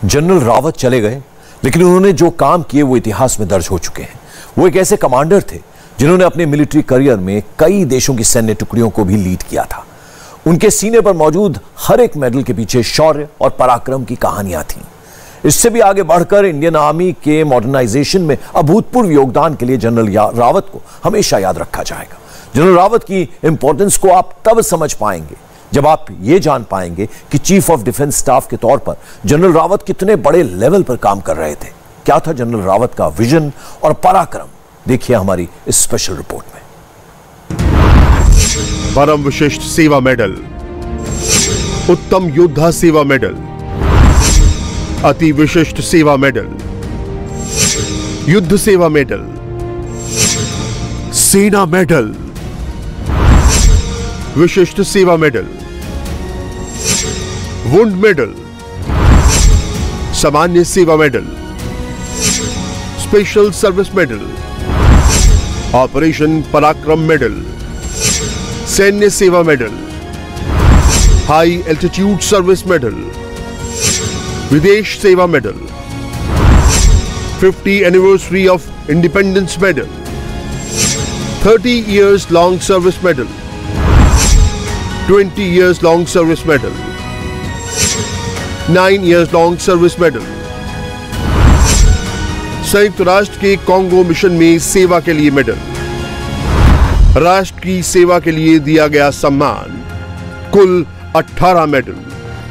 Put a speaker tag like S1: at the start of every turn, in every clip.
S1: General Rawat चले गए, लेकिन उन्होंने जो काम किए वो इतिहास में दर्ज हो चुके हैं। वो एक ऐसे कमांडर थे जिन्होंने अपने मिलिट्री करियर में कई देशों की सैन्य टुकड़ियों को भी लीड किया था। उनके सीने पर मौजूद हर एक मेडल के पीछे शौर्य और पराक्रम की कहानियां थीं। इससे भी आगे बढ़कर इंडियन आर्मी के मॉडर्नाइजेशन में अभूतपूर्व योगदान के लिए जनरल रावत को हमेशा याद रखा जाएगा। जनरल रावत की इंपॉर्टेंस को आप तब समझ पाएंगे जब आप ये जान पाएंगे कि चीफ ऑफ डिफेंस स्टाफ के तौर पर जनरल रावत कितने बड़े लेवल पर काम कर रहे थे। क्या था जनरल रावत का विजन और पराक्रम, देखिए हमारी इस स्पेशल रिपोर्ट में।
S2: परम विशिष्ट सेवा मेडल, उत्तम योद्धा सेवा मेडल, अति विशिष्ट सेवा मेडल, युद्ध सेवा मेडल, सेना मेडल, विशिष्ट सेवा मेडल, वुंड मेडल, सामान्य सेवा medal, special service medal, operation पराक्रम मेडल, सैन्य सेवा medal, high altitude service medal, विदेश सेवा medal, 50 anniversary of independence medal, 30 years long service medal, 20 years long service medal, 9 years long service medal, संयुक्त राष्ट्र के कांगो मिशन में सेवा के लिए मेडल, राष्ट्र की सेवा के लिए दिया गया सम्मान, कुल 18 medal.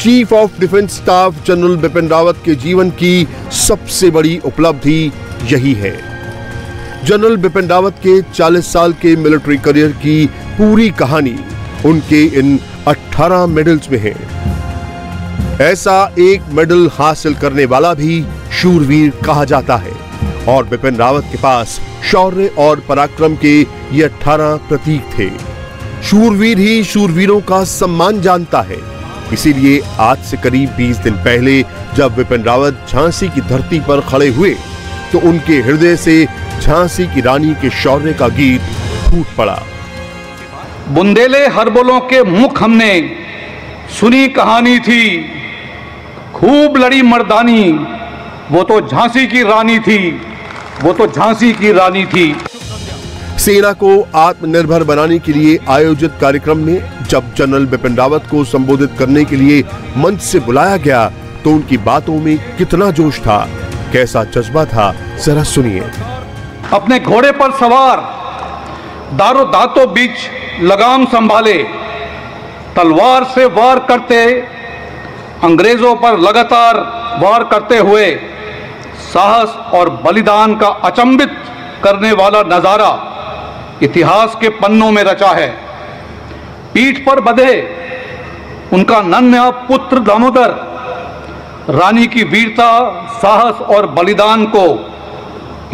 S2: Chief of defence staff general Bipin Rawat के जीवन की सबसे बड़ी उपलब्धि यही है। जनरल बिपिन रावत के 40 साल के मिलिट्री करियर की पूरी कहानी उनके इन 18 मेडल्स में है। ऐसा एक मेडल हासिल करने वाला भी शूरवीर कहा जाता है और बिपिन रावत के पास शौर्य और पराक्रम के ये 18 प्रतीक थे। शूरवीर ही शूरवीरों का सम्मान जानता है। इसीलिए आज से करीब 20 दिन पहले जब बिपिन रावत झांसी की धरती पर खड़े हुए तो उनके हृदय से झांसी की रानी के शौर्य का गीत फूट पड़ा।
S3: बुंदेले हरबोलों के मुख हमने सुनी कहानी थी, खूब लड़ी मर्दानी, वो तो झांसी की रानी थी, वो तो झांसी की रानी थी।
S2: सेना को आत्मनिर्भर बनाने के लिए आयोजित कार्यक्रम में जब जनरल बिपिन रावत को संबोधित करने के लिए मंच से बुलाया गया तो उनकी बातों में कितना जोश था, कैसा जज्बा था, जरा सुनिए।
S3: अपने घोड़े पर सवार दारो दांतों बीच लगाम संभाले, तलवार से वार करते, अंग्रेजों पर लगातार वार करते हुए साहस और बलिदान का अचंभित करने वाला नजारा इतिहास के पन्नों में रचा है। पीठ पर बंधे उनका नन्हा पुत्र दामोदर रानी की वीरता, साहस और बलिदान को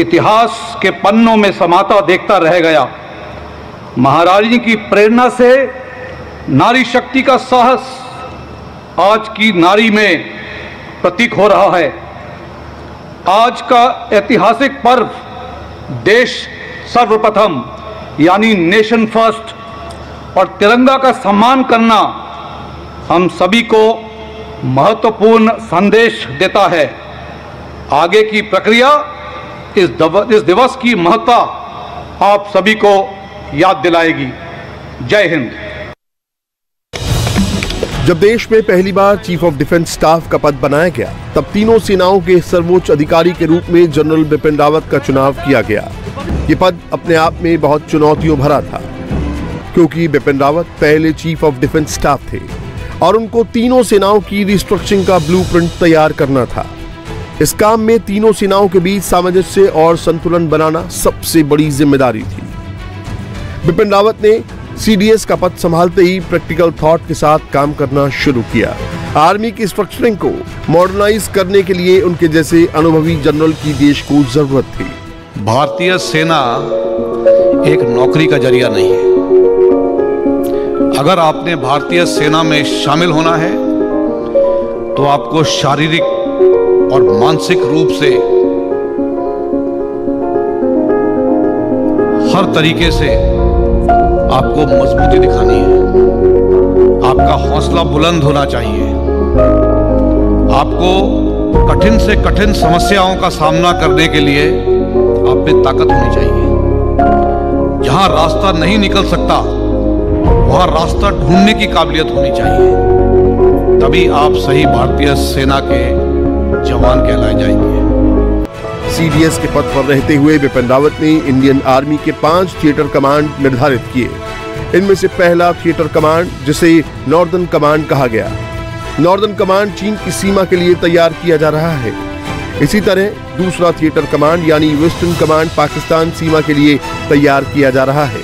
S3: इतिहास के पन्नों में समाता देखता रह गया। महारानी की प्रेरणा से नारी शक्ति का साहस आज की नारी में प्रतीक हो रहा है। आज का ऐतिहासिक पर्व देश सर्वप्रथम यानी नेशन फर्स्ट और तिरंगा का सम्मान करना हम सभी को महत्वपूर्ण संदेश देता है। आगे की प्रक्रिया इस दिवस की महत्ता आप सभी को याद दिलाएगी। जय हिंद।
S2: जब देश में पहली बार चीफ ऑफ डिफेंस स्टाफ का पद बनाया गया तब तीनों सेनाओं के सर्वोच्च अधिकारी के रूप में जनरल बिपिन रावत का चुनाव किया गया। ये पद अपने आप में बहुत चुनौतियों भरा था क्योंकि बिपिन रावत पहले चीफ ऑफ डिफेंस स्टाफ थे और उनको तीनों सेनाओं की रिस्ट्रक्चरिंग का ब्लूप्रिंट तैयार करना था। इस काम में तीनों सेनाओं के बीच सामंजस्य और संतुलन बनाना सबसे बड़ी जिम्मेदारी थी। बिपिन रावत ने सीडीएस का पद संभालते ही प्रैक्टिकल थॉट के साथ काम करना शुरू किया। आर्मी की स्ट्रक्चरिंग को मॉडर्नाइज करने के लिए उनके जैसे अनुभवी जनरल की देश को जरूरत थी।
S4: भारतीय सेना एक नौकरी का जरिया नहीं है। अगर आपने भारतीय सेना में शामिल होना है तो आपको शारीरिक और मानसिक रूप से हर तरीके से आपको मजबूती दिखानी है। आपका हौसला बुलंद होना चाहिए। आपको कठिन से कठिन समस्याओं का सामना करने के लिए आप में ताकत होनी चाहिए। जहां रास्ता नहीं निकल सकता वहां रास्ता ढूंढने की काबिलियत होनी चाहिए, तभी आप सही भारतीय सेना के जवान कहलाए जाएंगे।
S2: सीडीएस के पद पर रहते हुए बिपिन रावत ने इंडियन आर्मी के 5 थिएटर कमांड निर्धारित किए। इनमें से पहला थिएटर कमांड, जिसे नॉर्दर्न कमांड कहा गया। नॉर्दर्न कमांड चीन की सीमा के लिए तैयार किया जा रहा है। इसी तरह दूसरा थिएटर कमांड यानी वेस्टर्न कमांड पाकिस्तान सीमा के लिए तैयार किया जा रहा है।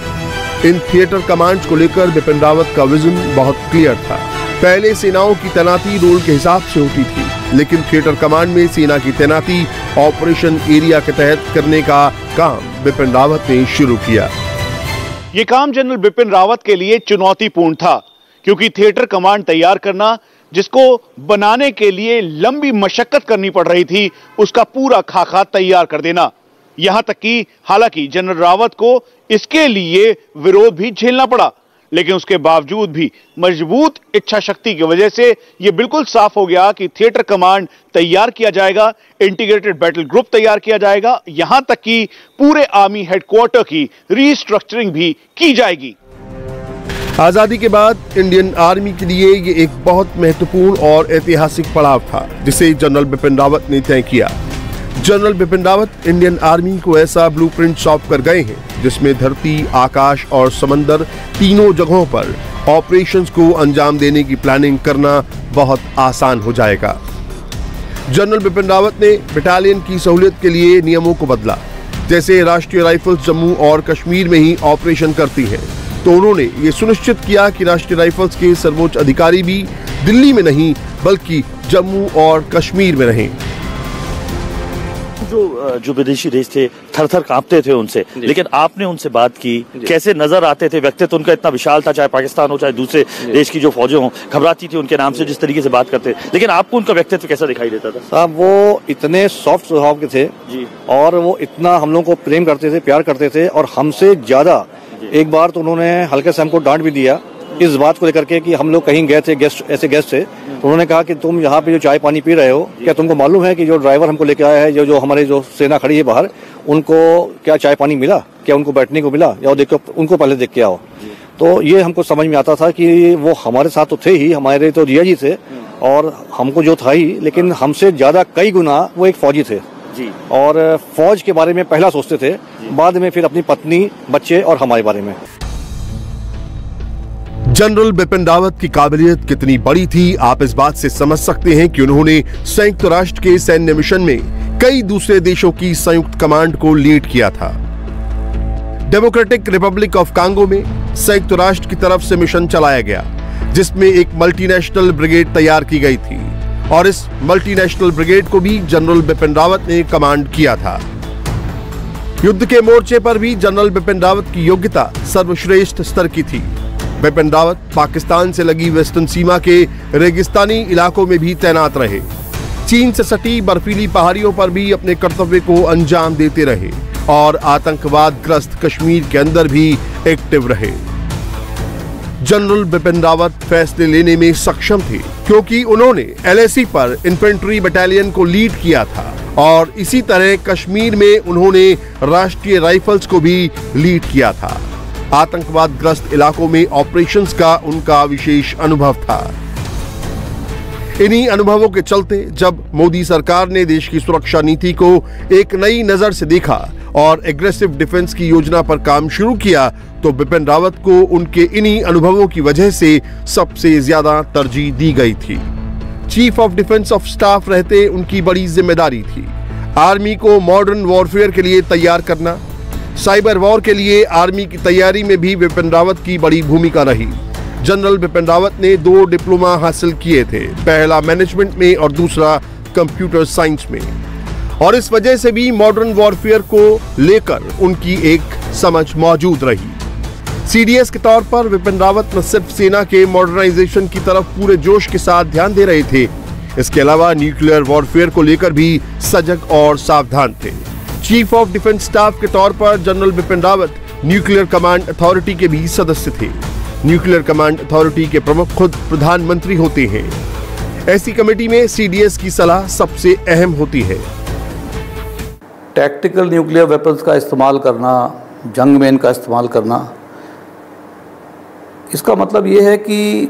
S2: इन थिएटर कमांड्स को लेकर बिपिन रावत का विजन बहुत क्लियर था। पहले सेनाओं की तैनाती रोल के हिसाब से होती थी, लेकिन थिएटर कमांड में सेना की तैनाती ऑपरेशन एरिया के तहत करने का काम बिपिन रावत ने शुरू किया।
S5: ये काम जनरल बिपिन रावत के लिए चुनौतीपूर्ण था, क्योंकि थिएटर कमांड तैयार करना, जिसको बनाने के लिए लंबी मशक्कत करनी पड़ रही थी, उसका पूरा खाका तैयार कर देना। यहां तक कि हालांकि जनरल रावत को इसके लिए विरोध भी झेलना पड़ा, लेकिन उसके बावजूद भी मजबूत इच्छा शक्ति की वजह से यह बिल्कुल साफ हो गया कि थिएटर कमांड तैयार किया जाएगा, इंटीग्रेटेड बैटल ग्रुप तैयार किया जाएगा, यहां तक कि पूरे आर्मी हेडक्वार्टर की रीस्ट्रक्चरिंग भी की जाएगी।
S2: आजादी के बाद इंडियन आर्मी के लिए ये एक बहुत महत्वपूर्ण और ऐतिहासिक पड़ाव था, जिसे जनरल बिपिन रावत ने तय किया। General Bipin Rawat Indian army को ऐसा ब्लूप्रिंट सौंप कर गए हैं, जिसमें धरती, आकाश और समंदर तीनों जगहों पर ऑपरेशंस को अंजाम देने की प्लानिंग करना बहुत आसान हो जाएगा। जनरल बिपिन रावत ने बटालियन की सहूलियत के लिए नियमों को बदला। जैसे राष्ट्रीय राइफल्स जम्मू और कश्मीर में ही ऑपरेशन करती है, तो उन्होंने ये सुनिश्चित किया कि राष्ट्रीय राइफल्स के सर्वोच्च अधिकारी भी दिल्ली में नहीं बल्कि जम्मू और कश्मीर में रहें।
S6: जो विदेशी देश थे थर थर कांपते थे उनसे, लेकिन आपने उनसे बात की, कैसे नजर आते थे? व्यक्तित्व उनका इतना विशाल था, चाहे पाकिस्तान हो चाहे दूसरे देश की जो फौजें हों, घबराती थी उनके नाम से, जिस तरीके से बात करते, लेकिन आपको उनका व्यक्तित्व कैसा दिखाई देता था?
S7: साहब वो इतने सॉफ्ट स्वभाव के थे जी, और वो इतना हम लोगों को प्रेम करते थे, प्यार करते थे, और हमसे ज्यादा एक बार तो उन्होंने हल्के से हमको डांट भी दिया इस बात को लेकर के कि हम लोग कहीं गए थे, ऐसे गेस्ट थे, तो उन्होंने कहा कि तुम यहाँ पे जो चाय पानी पी रहे हो, क्या तुमको मालूम है कि जो ड्राइवर हमको लेके आया है, जो हमारे जो सेना खड़ी है बाहर, उनको क्या चाय पानी मिला, क्या उनको बैठने को मिला, या देखो उनको पहले देख के आओ। तो ये हमको समझ में आता था कि वो हमारे साथ तो थे ही, हमारे तो जिया जी थे, और हमको जो था ही, लेकिन हमसे ज्यादा कई गुना वो एक फौजी थे जी, और फौज के बारे में पहला सोचते थे, बाद में फिर अपनी पत्नी, बच्चे और हमारे बारे में।
S2: जनरल बिपिन रावत की काबिलियत कितनी बड़ी थी आप इस बात से समझ सकते हैं कि उन्होंने संयुक्त राष्ट्र के सैन्य मिशन में कई दूसरे देशों की संयुक्त कमांड को लीड किया था। डेमोक्रेटिक रिपब्लिक ऑफ कांगो में संयुक्त राष्ट्र की तरफ से मिशन चलाया गया, जिसमें एक मल्टीनेशनल ब्रिगेड तैयार की गई थी, और इस मल्टीनेशनल ब्रिगेड को भी जनरल बिपिन रावत ने कमांड किया था। युद्ध के मोर्चे पर भी जनरल बिपिन रावत की योग्यता सर्वश्रेष्ठ स्तर की थी। बिपिन रावत पाकिस्तान से लगी वेस्टर्न सीमा के रेगिस्तानी इलाकों में भी तैनात रहे। चीन से सटी बर्फीली पहाड़ियों पर भी अपने कर्तव्य को अंजाम देते रहे, और आतंकवाद ग्रस्त कश्मीर के अंदर भी एक्टिव रहे। जनरल बिपिन रावत फैसले लेने में सक्षम थे, क्योंकि उन्होंने LAC पर इन्फेंट्री बटालियन को लीड किया था, और इसी तरह कश्मीर में उन्होंने राष्ट्रीय राइफल्स को भी लीड किया था। आतंकवाद ग्रस्त इलाकों में ऑपरेशंस का उनका विशेष अनुभव था। इन्हीं अनुभवों के चलते जब मोदी सरकार ने देश की सुरक्षा नीति को एक नई नजर से देखा और एग्रेसिव डिफेंस की योजना पर काम शुरू किया, तो बिपिन रावत को उनके इन्हीं अनुभवों की वजह से सबसे ज्यादा तरजीह दी गई थी। Chief of defence of staff रहते उनकी बड़ी जिम्मेदारी थी आर्मी को मॉडर्न वॉरफेयर के लिए तैयार करना। साइबर वॉर के लिए आर्मी की तैयारी में भी बिपिन रावत की बड़ी भूमिका रही। जनरल बिपिन रावत ने 2 डिप्लोमा हासिल किए थे, पहला मैनेजमेंट में और दूसरा कंप्यूटर साइंस में, और इस वजह से भी मॉडर्न वॉरफेयर को लेकर उनकी एक समझ मौजूद रही। सीडीएस के तौर पर बिपिन रावत न सिर्फ सेना के मॉडर्नाइजेशन की तरफ पूरे जोश के साथ ध्यान दे रहे थे, इसके अलावा न्यूक्लियर वॉरफेयर को लेकर भी सजग और सावधान थे। चीफ ऑफ डिफेंस स्टाफ के तौर पर general Bipin Rawat nuclear command authority के भी सदस्य थे। न्यूक्लियर कमांड अथॉरिटी के प्रमुख खुद प्रधानमंत्री होते हैं। ऐसी कमेटी में सीडीएस की सलाह सबसे अहम होती है।
S8: टैक्टिकल न्यूक्लियर वेपन्स का इस्तेमाल करना, जंग में इनका इस्तेमाल करना, इसका मतलब ये है कि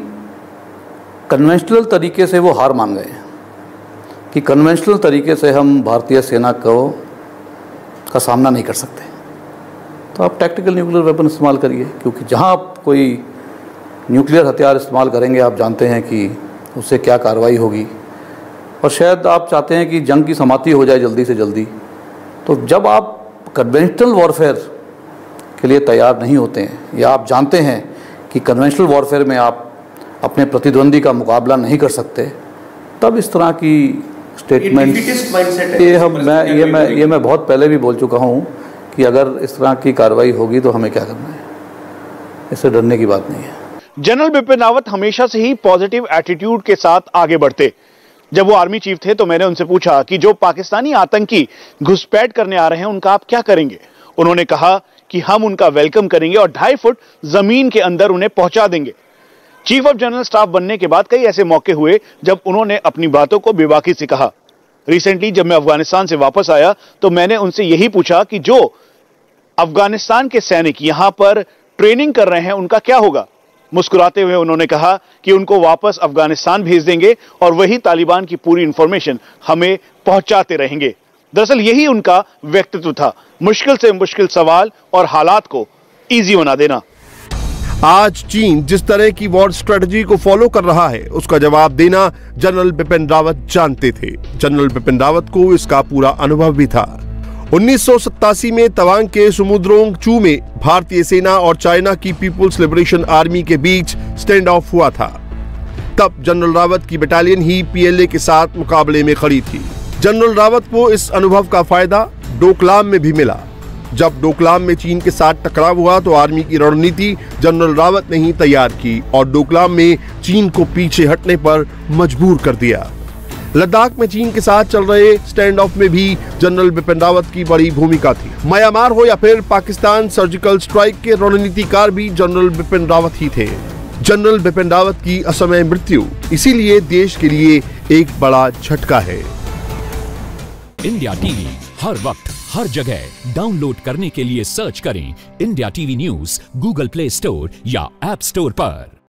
S8: कन्वेंशनल तरीके से वो हार मान गए कि कन्वेंशनल तरीके से हम भारतीय सेना का सामना नहीं कर सकते, तो आप टैक्टिकल न्यूक्लियर वेपन इस्तेमाल करिए, क्योंकि जहां आप कोई न्यूक्लियर हथियार इस्तेमाल करेंगे आप जानते हैं कि उससे क्या कार्रवाई होगी, और शायद आप चाहते हैं कि जंग की समाप्ति हो जाए जल्दी से जल्दी। तो जब आप कन्वेंशनल वॉरफेयर के लिए तैयार नहीं होते हैं या आप जानते हैं कि कन्वेंशनल वॉरफेयर में आप अपने प्रतिद्वंदी का मुकाबला नहीं कर सकते, तब इस तरह की स्टेटमेंट ये मैं बहुत पहले भी बोल चुका हूँ कि अगर इस तरह की कार्रवाई होगी तो हमें क्या करना है, इससे डरने की बात नहीं है।
S5: जनरल बिपिन रावत हमेशा से ही पॉजिटिव एटीट्यूड के साथ आगे बढ़ते। जब वो आर्मी चीफ थे तो मैंने उनसे पूछा कि जो पाकिस्तानी आतंकी घुसपैठ करने आ रहे हैं उनका आप क्या करेंगे। उन्होंने कहा कि हम उनका वेलकम करेंगे और 2.5 फुट जमीन के अंदर उन्हें पहुंचा देंगे। चीफ ऑफ जनरल स्टाफ बनने के बाद कई ऐसे मौके हुए जब उन्होंने अपनी बातों को बेबाकी से कहा। रिसेंटली जब मैं अफगानिस्तान से वापस आया तो मैंने उनसे यही पूछा कि जो अफगानिस्तान के सैनिक यहां पर ट्रेनिंग कर रहे हैं उनका क्या होगा। मुस्कुराते हुए उन्होंने कहा कि उनको वापस अफगानिस्तान भेज देंगे और वही तालिबान की पूरी इंफॉर्मेशन हमें पहुंचाते रहेंगे। दरअसल यही उनका व्यक्तित्व था, मुश्किल से मुश्किल सवाल और हालात को इजी बना देना।
S2: आज चीन जिस तरह की वॉर स्ट्रेटजी को फॉलो कर रहा है उसका जवाब देना जनरल बिपिन रावत जानते थे। जनरल बिपिन रावत को इसका पूरा अनुभव भी था। 1987 में तवांग के सुमुद्रोंग चू में भारतीय सेना और चाइना की पीपुल्स लिबरेशन आर्मी के बीच स्टैंड ऑफ हुआ था। तब जनरल रावत की बटालियन ही पीएलए के साथ मुकाबले में खड़ी थी। जनरल रावत को इस अनुभव का फायदा डोकलाम में भी मिला। जब डोकलाम में चीन के साथ टकराव हुआ तो आर्मी की रणनीति जनरल रावत ने ही तैयार की और डोकलाम में चीन को पीछे हटने पर मजबूर कर दिया। लद्दाख में चीन के साथ चल रहे स्टैंड ऑफ में भी जनरल बिपिन रावत की बड़ी भूमिका थी। म्यांमार हो या फिर पाकिस्तान सर्जिकल स्ट्राइक के रणनीतिकार भी जनरल बिपिन रावत ही थे। जनरल बिपिन रावत की असमय मृत्यु इसीलिए देश के लिए एक बड़ा झटका है।
S9: इंडिया टीवी हर वक्त हर जगह डाउनलोड करने के लिए सर्च करें India TV news Google play store या ऐप स्टोर पर।